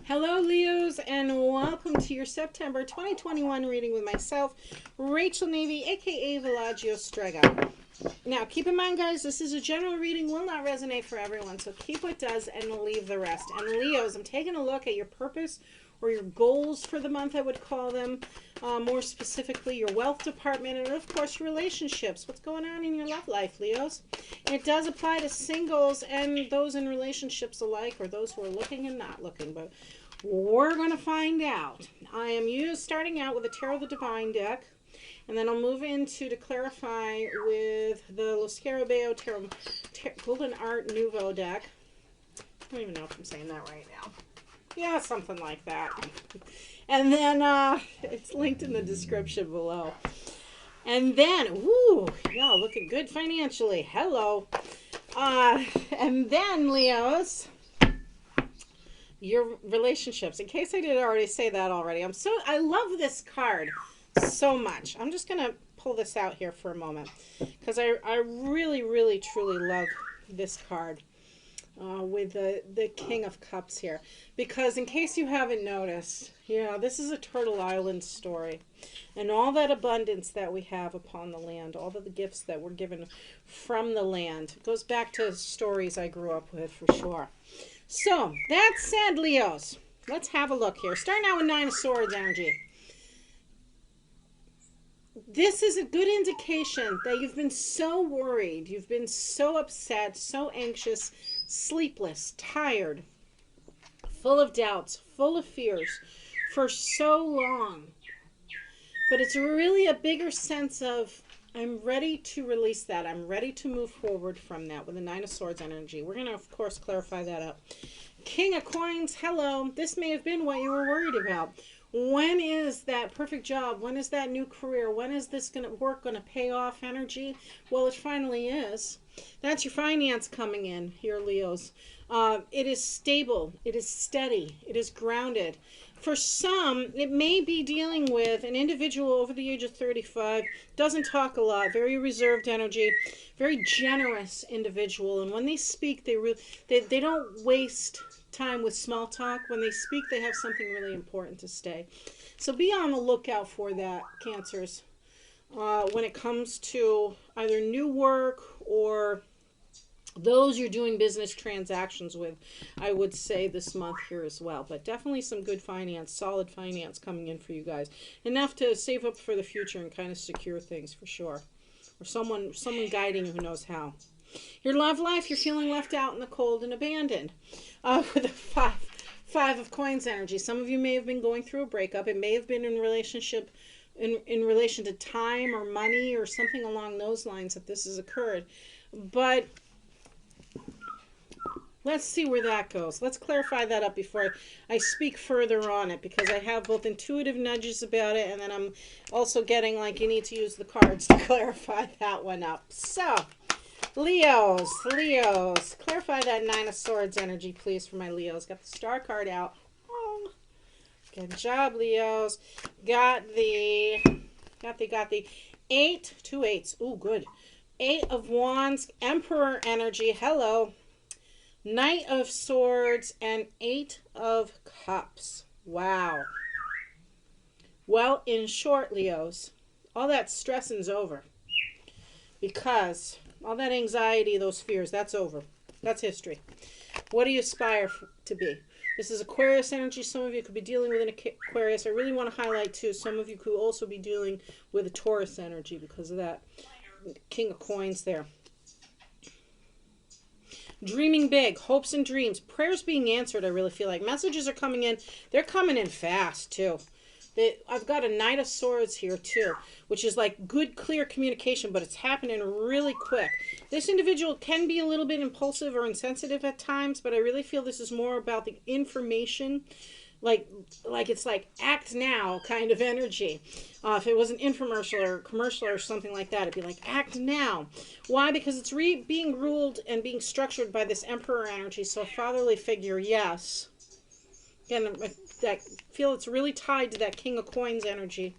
Hello Leos, and welcome to your September 2021 reading with myself, Rachel Navy, aka Villagio Strega. Now keep in mind guys, this is a general reading, will not resonate for everyone, so keep what does and leave the rest. And Leos, I'm taking a look at your purpose or your goals for the month, I would call them. More specifically, your wealth department and of course your relationships. What's going on in your love life, Leos? And it does apply to singles and those in relationships alike, or those who are looking and not looking, but we're going to find out. I am starting out with a Tarot of the Divine deck, and then I'll move into to clarify with the Lo Scarabeo Golden Art Nouveau deck. I don't even know if I'm saying that right now. Yeah, something like that. And then it's linked in the description below. And then, ooh, y'all looking good financially. Hello. And then, Leos, your relationships. In case I didn't already say that already, I love this card so much. I'm just gonna pull this out here for a moment because I really, really, truly love this card. With the King of Cups here, because in case you haven't noticed, yeah, this is a Turtle Island story, and all that abundance that we have upon the land, all of the gifts that were given from the land, it goes back to stories I grew up with for sure. So that said, Leos, let's have a look here. Starting out with Nine of Swords energy. This is a good indication that you've been so worried, you've been so upset, so anxious, sleepless, tired, full of doubts, full of fears for so long. But it's really a bigger sense of, I'm ready to release that. I'm ready to move forward from that with the Nine of Swords energy. We're going to, of course, clarify that up. King of Coins, hello. This may have been what you were worried about. When is that perfect job? When is that new career? When is this going to pay off energy? Well, it finally is. That's your finance coming in here, Leos. It is stable. It is steady. It is grounded. For some, it may be dealing with an individual over the age of 35, doesn't talk a lot, very reserved energy, very generous individual. And when they speak, they don't waste time with small talk. When they speak, they have something really important to say. So be on the lookout for that, Cancers. When it comes to either new work or those you're doing business transactions with, I would say this month here as well. But definitely some good finance, solid finance coming in for you guys. Enough to save up for the future and kind of secure things for sure. Or someone guiding you who knows how. Your love life, you're feeling left out in the cold and abandoned. With a five of Coins energy. Some of you may have been going through a breakup. It may have been in relationship in relation to time or money or something along those lines that this has occurred. But let's see where that goes. Let's clarify that up before I speak further on it, because I have both intuitive nudges about it, and then I'm also getting like you need to use the cards to clarify that one up. So, Leos, clarify that Nine of Swords energy, please, for my Leos. Got the Star card out. Oh, good job, Leos. Got the 8, 2 8s. Ooh, good. 8 of Wands, Emperor energy. Hello. Knight of Swords and 8 of Cups. Wow. Well, in short, Leos, all that stressing's over, because all that anxiety, those fears, that's over. That's history. What do you aspire to be? This is Aquarius energy. Some of you could be dealing with an Aquarius. I really want to highlight, too, some of you could also be dealing with a Taurus energy because of that King of Coins there. Dreaming big, hopes and dreams, prayers being answered. I really feel like messages are coming in. They're coming in fast, too. I've got a Knight of Swords here too, which is like good, clear communication, but it's happening really quick. This individual can be a little bit impulsive or insensitive at times, but I really feel this is more about the information, like it's like act now kind of energy. If it was an infomercial or commercial or something like that, it'd be like act now. Why? Because it's being ruled and being structured by this Emperor energy. So a fatherly figure, yes. Again, I feel it's really tied to that King of Coins energy.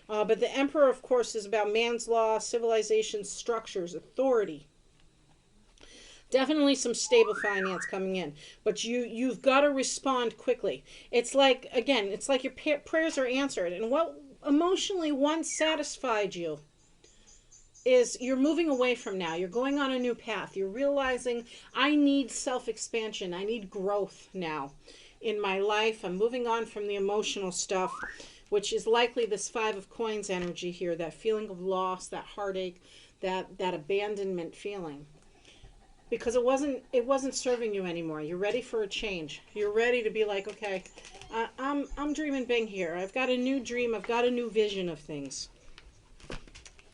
But the Emperor, of course, is about man's law, civilization, structures, authority. Definitely some stable finance coming in, but you've got to respond quickly. It's like, again, it's like your prayers are answered, and what emotionally once satisfied you is you're moving away from now. You're going on a new path. You're realizing, I need self-expansion. I need growth now in my life. I'm moving on from the emotional stuff, which is likely this Five of Coins energy here, that feeling of loss, that heartache, that abandonment feeling. Because it wasn't serving you anymore. You're ready for a change. You're ready to be like, okay, I'm dreaming big here. I've got a new dream. I've got a new vision of things.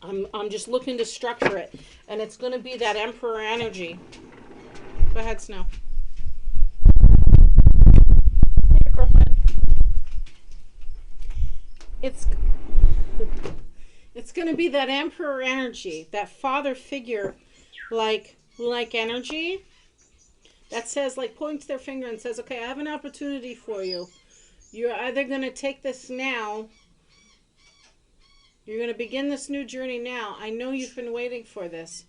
I'm just looking to structure it, and it's going to be that Emperor energy. Go ahead, Snow. Hey, girlfriend. It's going to be that Emperor energy, that father figure, like energy that says, like, points their finger and says, okay, I have an opportunity for you. You're either going to take this now, you're going to begin this new journey now. I know you've been waiting for this.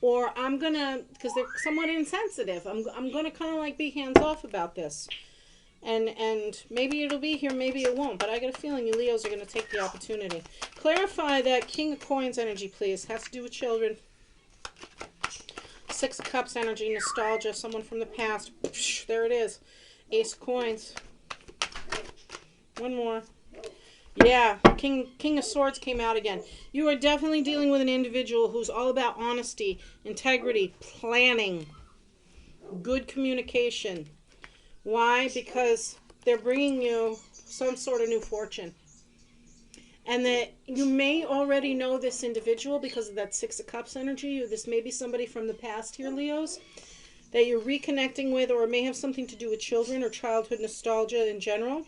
Or I'm going to, because they're somewhat insensitive, I'm going to kind of like be hands off about this. And maybe it'll be here, maybe it won't. But I got a feeling you Leos are going to take the opportunity. Clarify that King of Coins energy, please. Has to do with children. Six of Cups energy, nostalgia, someone from the past. There it is. Ace of Coins. One more. Yeah, King of Swords came out again. You are definitely dealing with an individual who's all about honesty, integrity, planning, good communication. Why? Because they're bringing you some sort of new fortune. And that you may already know this individual because of that Six of Cups energy. This may be somebody from the past here, Leos, that you're reconnecting with, or it may have something to do with children or childhood nostalgia in general.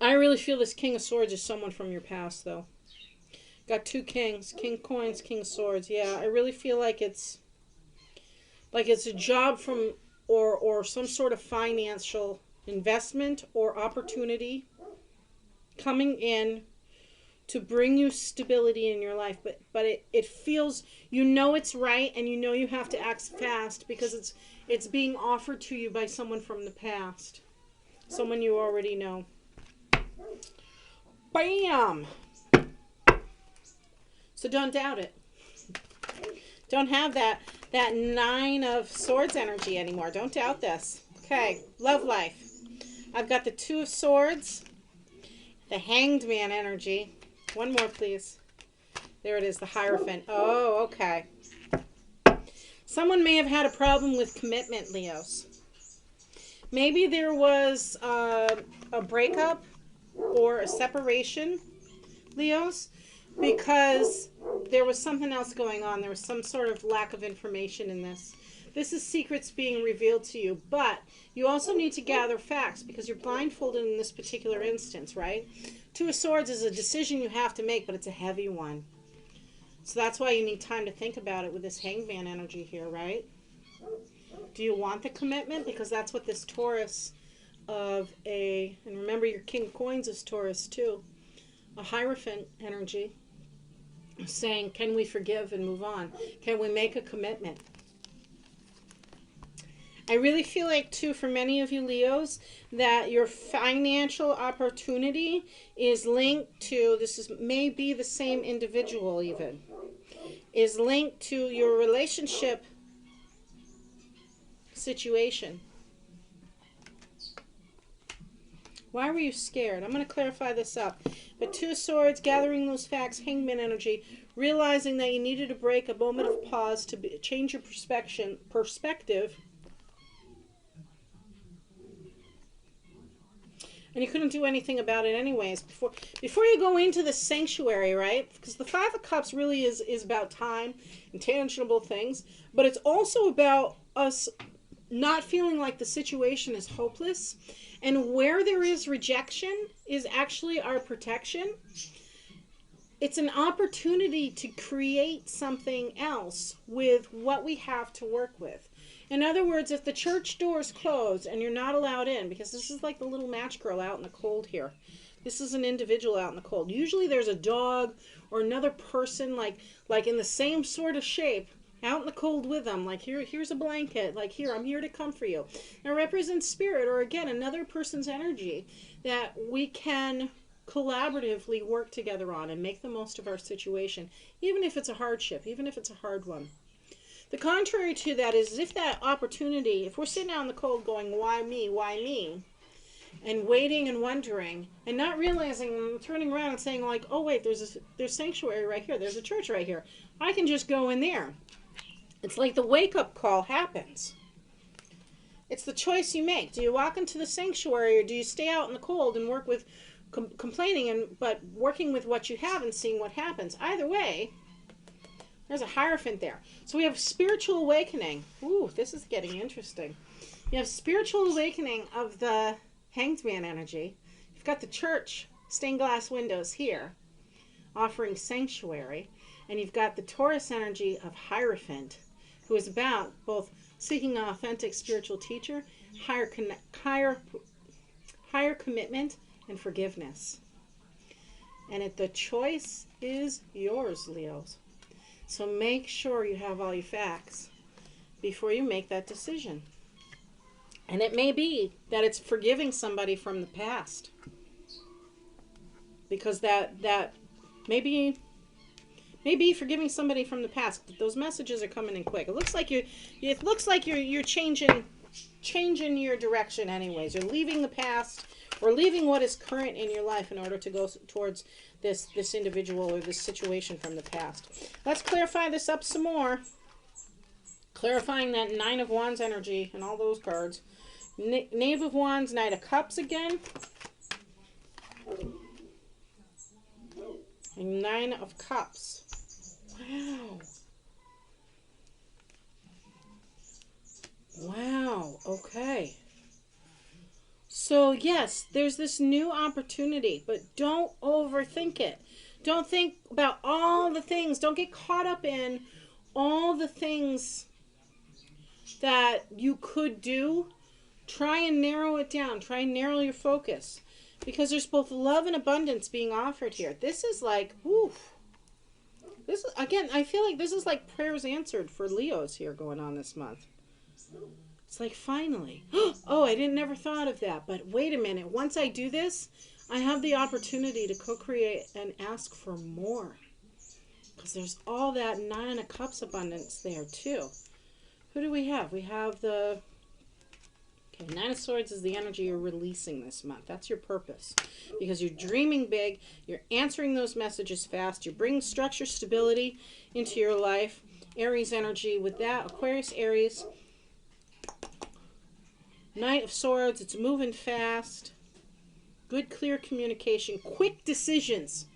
I really feel this King of Swords is someone from your past, though. Got two kings, King of Coins, King of Swords. Yeah, I really feel like it's a job from, or some sort of financial investment or opportunity coming in to bring you stability in your life, but it feels, you know it's right, and you know you have to act fast because it's being offered to you by someone from the past, someone you already know. Bam! So don't doubt it. Don't have that Nine of Swords energy anymore. Don't doubt this. Okay, love life. I've got the Two of Swords, the Hanged Man energy. One more, please. There it is, the Hierophant. Oh, okay. Someone may have had a problem with commitment, Leos. Maybe there was a breakup or a separation, Leos, because there was something else going on. There was some sort of lack of information in this. This is secrets being revealed to you, but you also need to gather facts because you're blindfolded in this particular instance, right? Two of Swords is a decision you have to make, but it's a heavy one. So that's why you need time to think about it with this Hanged Man energy here, right? Do you want the commitment? Because that's what this Taurus of and remember your King of Coins is Taurus too, a Hierophant energy, saying, can we forgive and move on? Can we make a commitment? I really feel like, too, for many of you Leos, that your financial opportunity is linked to, may be the same individual even, is linked to your relationship situation. Why were you scared? I'm going to clarify this up. But Two of Swords, gathering those facts, Hangman energy, realizing that you needed a break, a moment of pause to change your perspective. And you couldn't do anything about it anyways. Before you go into the sanctuary, right? Because the Five of Cups really is about time and tangible things. But it's also about us not feeling like the situation is hopeless. And where there is rejection is actually our protection. It's an opportunity to create something else with what we have to work with. In other words, if the church doors close and you're not allowed in, because this is like the little match girl out in the cold here. This is an individual out in the cold. Usually there's a dog or another person like in the same sort of shape out in the cold with them. Like, here's a blanket. Like, here, I'm here to comfort you. It represents spirit, or again, another person's energy that we can collaboratively work together on and make the most of our situation, even if it's a hardship, even if it's a hard one. The contrary to that is if that opportunity, if we're sitting out in the cold going, why me, and waiting and wondering and not realizing, turning around and saying like, oh wait, there's sanctuary right here, there's a church right here, I can just go in there. It's like the wake-up call happens. It's the choice you make. Do you walk into the sanctuary, or do you stay out in the cold and work with complaining, but working with what you have and seeing what happens? Either way, there's a Hierophant there. So we have spiritual awakening. Ooh, this is getting interesting. You have spiritual awakening of the Hanged Man energy. You've got the church, stained glass windows here, offering sanctuary. And you've got the Taurus energy of Hierophant, who is about both seeking an authentic spiritual teacher, higher commitment, and forgiveness. And the choice is yours, Leos. So make sure you have all your facts before you make that decision. And it may be that it's forgiving somebody from the past. Because that maybe forgiving somebody from the past. Those messages are coming in quick. It looks like you're changing your direction anyways. You're leaving the past or leaving what is current in your life in order to go towards this individual or this situation from the past. Let's clarify this up some more. Clarifying that Nine of Wands energy and all those cards. Knave of Wands, Knight of Cups again. And Nine of Cups. Wow. Wow. Okay. So yes, there's this new opportunity, but don't overthink it. Don't think about all the things. Don't get caught up in all the things that you could do. Try and narrow it down. Try and narrow your focus. Because there's both love and abundance being offered here. This is like, oof. This is, again, I feel like this is like prayers answered for Leos here going on this month. It's like, finally. Oh, I never thought of that. But wait a minute. Once I do this, I have the opportunity to co-create and ask for more. Because there's all that Nine of Cups abundance there, too. Who do we have? We have the... Okay, Nine of Swords is the energy you're releasing this month. That's your purpose. Because you're dreaming big. You're answering those messages fast. You're bringing structure, stability into your life. Aries energy with that. Aquarius, Aries. Knight of Swords. It's moving fast. Good, clear communication. Quick decisions.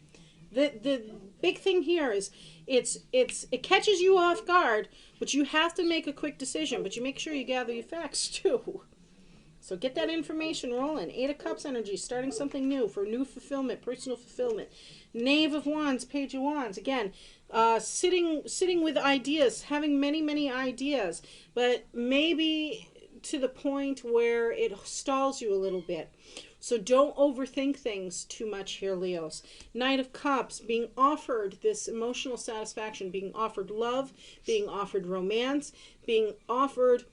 The big thing here is it catches you off guard, but you have to make a quick decision. But you make sure you gather your facts too. So get that information rolling. Eight of Cups energy, starting something new for new fulfillment, personal fulfillment. Knave of Wands, Page of Wands. Again, sitting with ideas, having many ideas, but maybe to the point where it stalls you a little bit. So don't overthink things too much here, Leos. Knight of Cups, being offered this emotional satisfaction, being offered love, being offered romance, being offered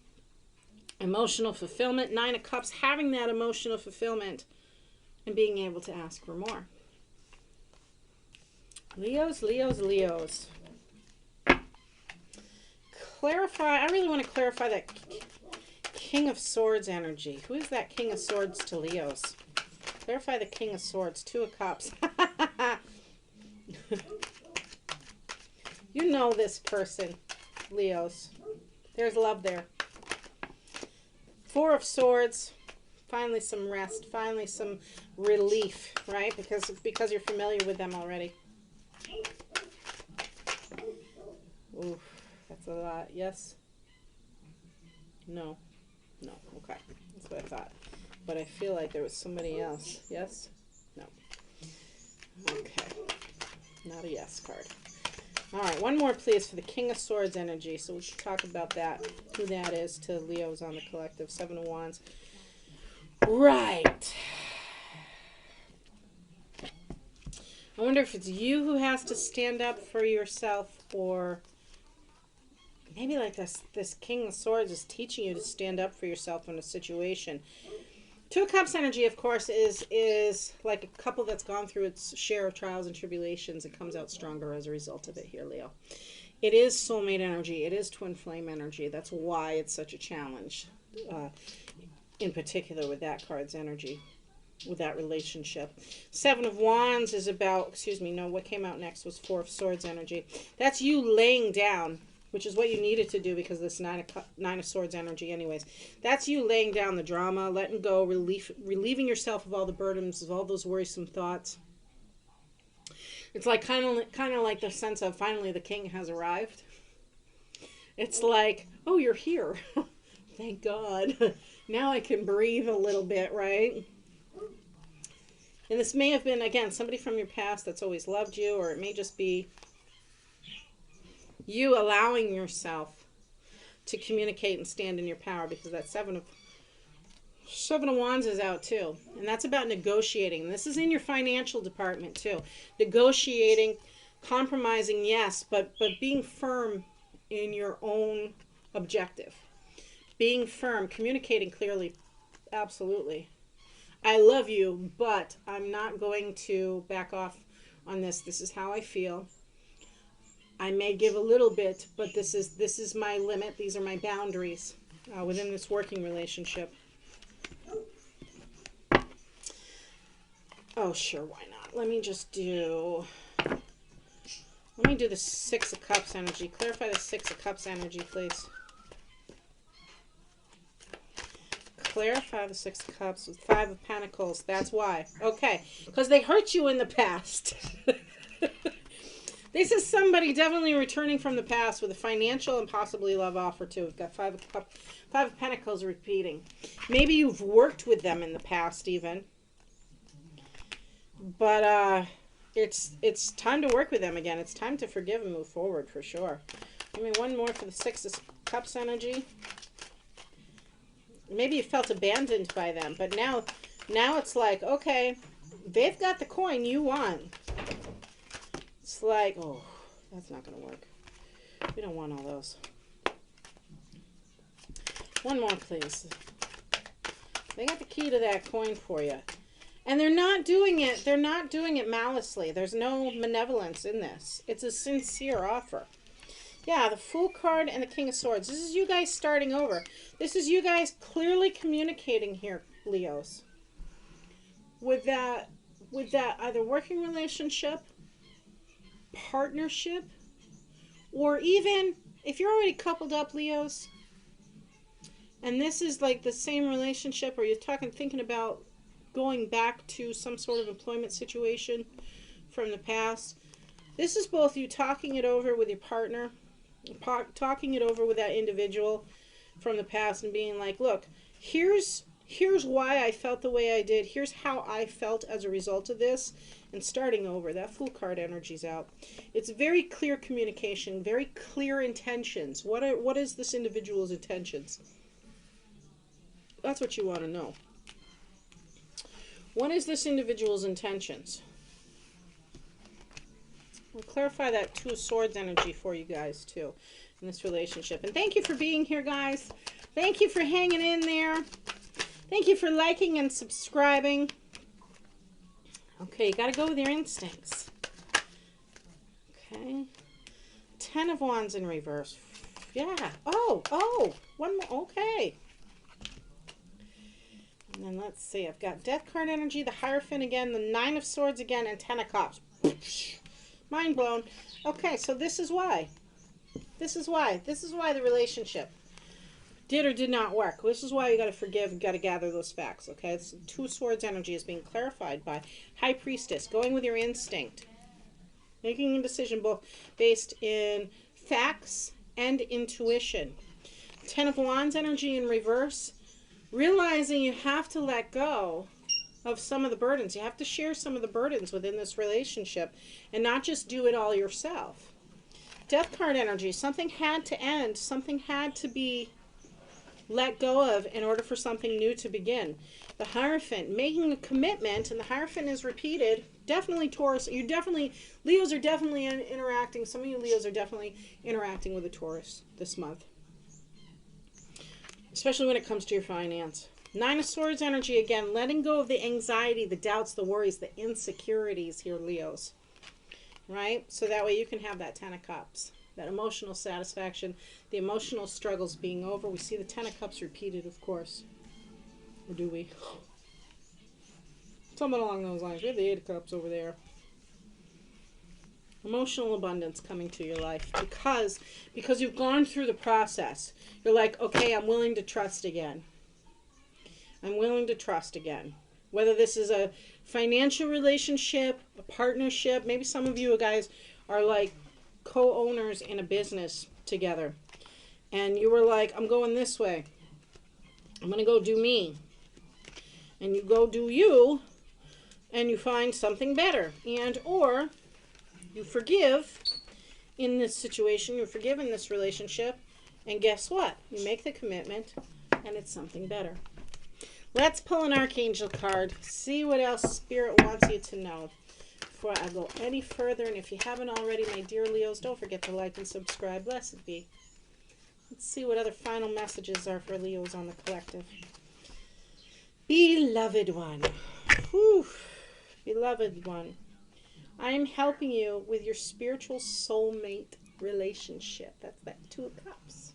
emotional fulfillment. Nine of Cups, having that emotional fulfillment and being able to ask for more. Leos, Leos, Leos. Clarify, I really want to clarify that King of Swords energy. Who is that King of Swords to Leos? Clarify the King of Swords. Two of Cups. You know this person, Leos. There's love there. Four of Swords. Finally some rest. Finally some relief, right? Because you're familiar with them already. Ooh, that's a lot. Yes? No. No. Okay. That's what I thought. But I feel like there was somebody else. Yes? No. Okay. Not a yes card. All right. One more, please, for the King of Swords energy. So we should talk about that. Who that is to Leos on the collective. Seven of Wands. Right. I wonder if it's you who has to stand up for yourself or maybe like this King of Swords is teaching you to stand up for yourself in a situation. Two of Cups energy, of course, is like a couple that's gone through its share of trials and tribulations and comes out stronger as a result of it here, Leo. It is soulmate energy. It is twin flame energy. That's why it's such a challenge, in particular with that card's energy, with that relationship. Seven of Wands is about, excuse me, no, what came out next was Four of Swords energy. That's you laying down, which is what you needed to do because of this Nine of Swords energy anyways. That's you laying down the drama, letting go, relieving yourself of all the burdens, of all those worrisome thoughts. It's like kind of like the sense of finally the king has arrived. It's like, oh, you're here. Thank God. Now I can breathe a little bit, right? And this may have been, again, somebody from your past that's always loved you, or it may just be you allowing yourself to communicate and stand in your power, because that Seven of Wands is out too. And that's about negotiating. This is in your financial department too. Negotiating, compromising, yes, but being firm in your own objective. Being firm, communicating clearly, absolutely. I love you, but I'm not going to back off on this. This is how I feel. I may give a little bit, but this is my limit. These are my boundaries within this working relationship. Oh, sure, why not? Let me do the Six of Cups energy. Clarify the Six of Cups energy, please. Clarify the Six of Cups with Five of Pentacles. That's why. Okay, because they hurt you in the past. This is somebody definitely returning from the past with a financial and possibly love offer too. We've got Five of Pentacles repeating. Maybe you've worked with them in the past even. But it's time to work with them again. It's time to forgive and move forward for sure. Give me one more for the Six of Cups energy. Maybe you felt abandoned by them, but now it's like, okay, they've got the coin you want. It's like, oh, that's not going to work. We don't want all those. One more, please. They got the key to that coin for you. And they're not doing it maliciously. There's no malevolence in this. It's a sincere offer. Yeah, the Fool card and the King of Swords. This is you guys starting over. This is you guys clearly communicating here, Leos. With that either working relationship, partnership, or even if you're already coupled up, Leos, and this is like the same relationship, or you're thinking about going back to some sort of employment situation from the past. This is both you talking it over with your partner, talking it over with that individual from the past, and being like, look, here's why I felt the way I did. Here's how I felt as a result of this. And starting over. That Fool card energy's out. It's very clear communication, very clear intentions. What is this individual's intentions? That's what you want to know. What is this individual's intentions? We'll clarify that Two of Swords energy for you guys too in this relationship. And thank you for being here, guys. Thank you for hanging in there. Thank you for liking and subscribing. Okay, you got to go with your instincts. Okay. Ten of Wands in reverse. Yeah. Oh, one more. Okay. And then let's see. I've got Death card energy, the Hierophant again, the Nine of Swords again, and Ten of Cups. Mind blown. Okay, so this is why. This is why the relationship did or did not work. This is why you got to forgive and got to gather those facts, okay? This Two of Swords energy is being clarified by High Priestess, going with your instinct, making a decision both based in facts and intuition. Ten of Wands energy in reverse, realizing you have to let go of some of the burdens. You have to share some of the burdens within this relationship and not just do it all yourself. Death card energy, something had to end, something had to be let go of in order for something new to begin. The Hierophant, making a commitment, and the Hierophant is repeated. Definitely Taurus. Leos are definitely interacting. Some of you Leos are definitely interacting with a Taurus this month. Especially when it comes to your finance. Nine of Swords energy, again, letting go of the anxiety, the doubts, the worries, the insecurities here, Leos. Right? So that way you can have that Ten of Cups. That emotional satisfaction, the emotional struggles being over. We see the Ten of Cups repeated, of course. Or do we? Something along those lines. We have the Eight of Cups over there. Emotional abundance coming to your life because you've gone through the process. You're like, okay, I'm willing to trust again. I'm willing to trust again. Whether this is a financial relationship, a partnership, maybe some of you guys are like co-owners in a business together. And you were like, I'm going this way. I'm going to go do me. And you go do you, and you find something better. And or you forgive in this situation, you forgive in this relationship, and guess what? You make the commitment, and it's something better. Let's pull an Archangel card, see what else Spirit wants you to know. Before I go any further, and if you haven't already, my dear Leos, don't forget to like and subscribe. Blessed be. Let's see what other final messages are for Leos on the collective. Beloved one. Whew. Beloved one. I am helping you with your spiritual soulmate relationship. That's that Two of Cups.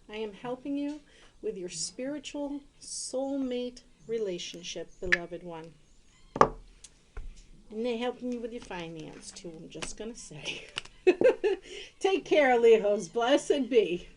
I am helping you with your spiritual soulmate relationship, beloved one. And they're helping you with your finance, too, I'm just going to say. Take care, Leos. Blessed be.